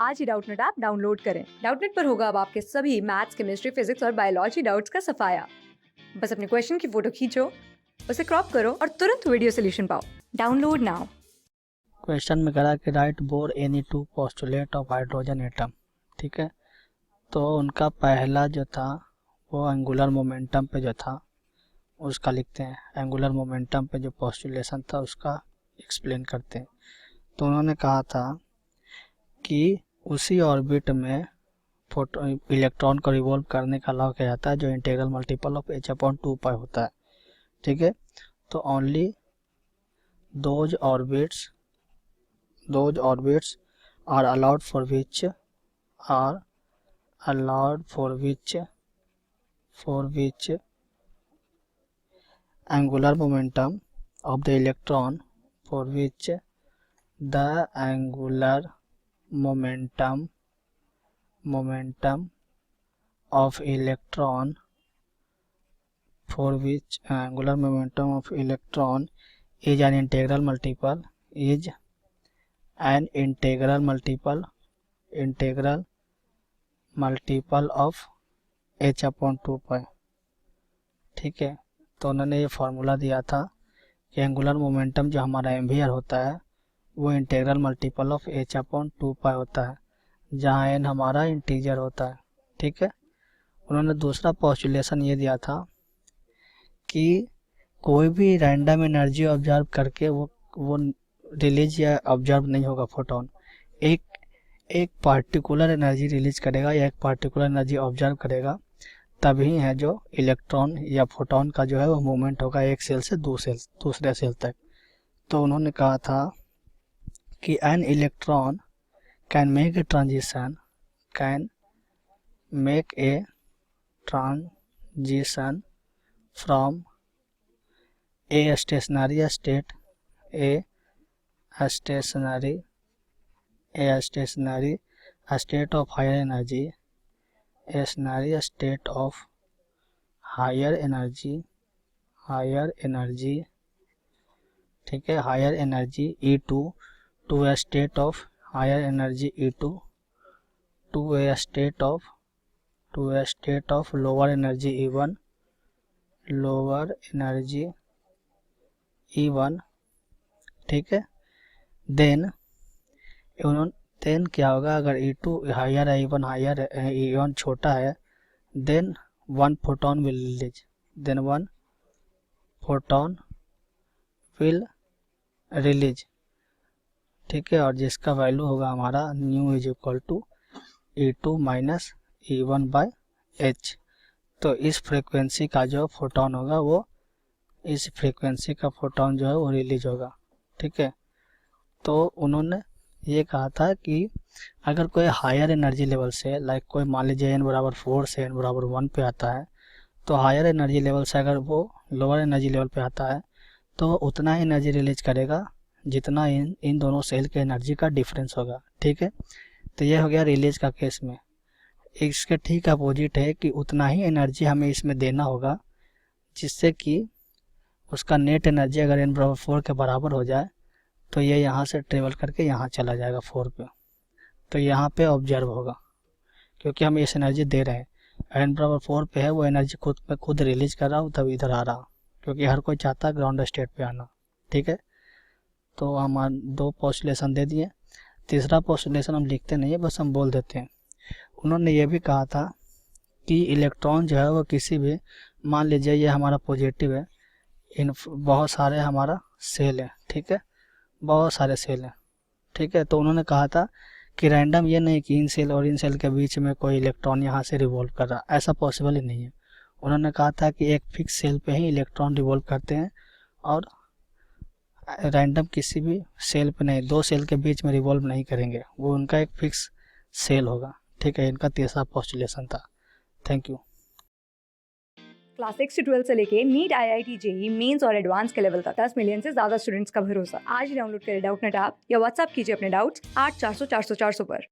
आज ही Doubtnut app download करें। Doubtnut पर होगा अब आपके सभी मैथ्स, केमिस्ट्री, फिजिक्स और बायोलॉजी डाउट्स का सफाया। बस अपने क्वेश्चन की फोटो खींचो, उसे क्रॉप करो और तुरंत वीडियो सोल्यूशन पाओ। Download now. क्वेश्चन में करा कि right bore any two postulate of hydrogen atom. ठीक है, तो उनका पहला जो था वो एंगुलर मोमेंटम पे जो था उसका लिखते हैं। एंगुलर मोमेंटम पे जो पोस्टुलेशन था उसका एक्सप्लेन करते हैं। तो उन्होंने कहा था कि उसी ऑर्बिट में फोटो इलेक्ट्रॉन को रिवॉल्व करने का लॉ किया जाता है जो इंटीग्रल मल्टीपल ऑफ h/2π होता है। ठीक है, तो only those orbits are allowed for which angular momentum of the electron is an integral multiple of h/2π। ठीक है, तो उन्होंने ये फार्मूला दिया था कि एंगुलर मोमेंटम जो हमारा एम्बियर होता है वो इंटीग्रल मल्टीपल ऑफ h/2π होता है, जहाँ n हमारा इंटीजर होता है। ठीक है, उन्होंने दूसरा पोस्टुलेशन ये दिया था कि कोई भी रैंडम एनर्जी ऑब्जर्व करके वो रिलीज या ऑब्जर्व नहीं होगा। फोटोन एक पार्टिकुलर एनर्जी रिलीज करेगा या एक पार्टिकुलर एनर्जी ऑब्जर्व करेगा, तभी है जो इलेक्ट्रॉन या फोटोन का जो है वो मूवमेंट होगा एक सेल से दूसरे सेल तक। तो उन्होंने कहा था कि an electron can make a transition from a stationary state of higher energy ठीक है, higher energy E2 to a state of higher energy E2 to a state of lower energy E1। ठीक है, देन क्या होगा अगर E2 higher है, E1 छोटा है, then one photon will release. ठीक है, और जिसका वैल्यू होगा हमारा nu is equal to E2 minus E1/h। तो इस फ्रीक्वेंसी का जो फोटोन होगा वो इस फ्रीक्वेंसी का फोटोन जो है वो रिलीज होगा। ठीक है, तो उन्होंने ये कहा था कि अगर कोई हायर एनर्जी लेवल से लाइक कोई मान लीजिए n=4 से n=1 पे आता है, तो हायर एनर्जी लेवल से अगर वो लोअर एनर्जी लेवल पे आता है तो उतना ही एनर्जी रिलीज करेगा जितना इन दोनों सेल के एनर्जी का डिफरेंस होगा। ठीक है, तो ये हो गया रिलीज का केस में। इसके ठीक अपोजिट है कि उतना ही एनर्जी हमें इसमें देना होगा जिससे कि उसका नेट एनर्जी अगर n=4 के बराबर हो जाए तो ये यहाँ से ट्रेवल करके यहाँ चला जाएगा 4 पे, तो यहाँ पे ऑब्जर्व होगा क्योंकि हम इस एनर्जी दे रहे हैं। n=4 पे है, वो एनर्जी खुद रिलीज कर रहा हूँ तब इधर आ रहा, क्योंकि हर कोई चाहता है ग्राउंड स्टेट पे आना। ठीक है, तो हम 2 पोस्टुलेशन दे दिए। तीसरा पोस्टुलेशन हम लिखते नहीं है, बस हम बोल देते हैं। उन्होंने ये भी कहा था कि इलेक्ट्रॉन जो है वो किसी भी, मान लीजिए ये हमारा पॉजिटिव है, इन बहुत सारे हमारा सेल है। ठीक है, बहुत सारे सेल हैं। ठीक है, तो उन्होंने कहा था कि रैंडम ये नहीं कि इन सेल और इन सेल के बीच में कोई इलेक्ट्रॉन यहाँ से रिवॉल्व कर रहा, ऐसा पॉसिबल ही नहीं है। उन्होंने कहा था कि एक फिक्स सेल पे ही इलेक्ट्रॉन रिवॉल्व करते हैं और रैंडम किसी भी सेल पे नहीं, 2 सेल के बीच में रिवॉल्व नहीं करेंगे, वो उनका एक फिक्स सेल होगा। ठीक है, इनका तीसरा पोस्टुलेशन था। Thank you. क्लास 6 से 12 से लेके नीट, IIT, JEE मेंस और एडवांस के लेवल तक 10 मिलियन से ज्यादा स्टूडेंट्स का भरोसा। आज ही डाउनलोड करें डाउटनेट ऐप या व्हाट्सएप कीजिए अपने डाउट्स 8400 400 400 पर।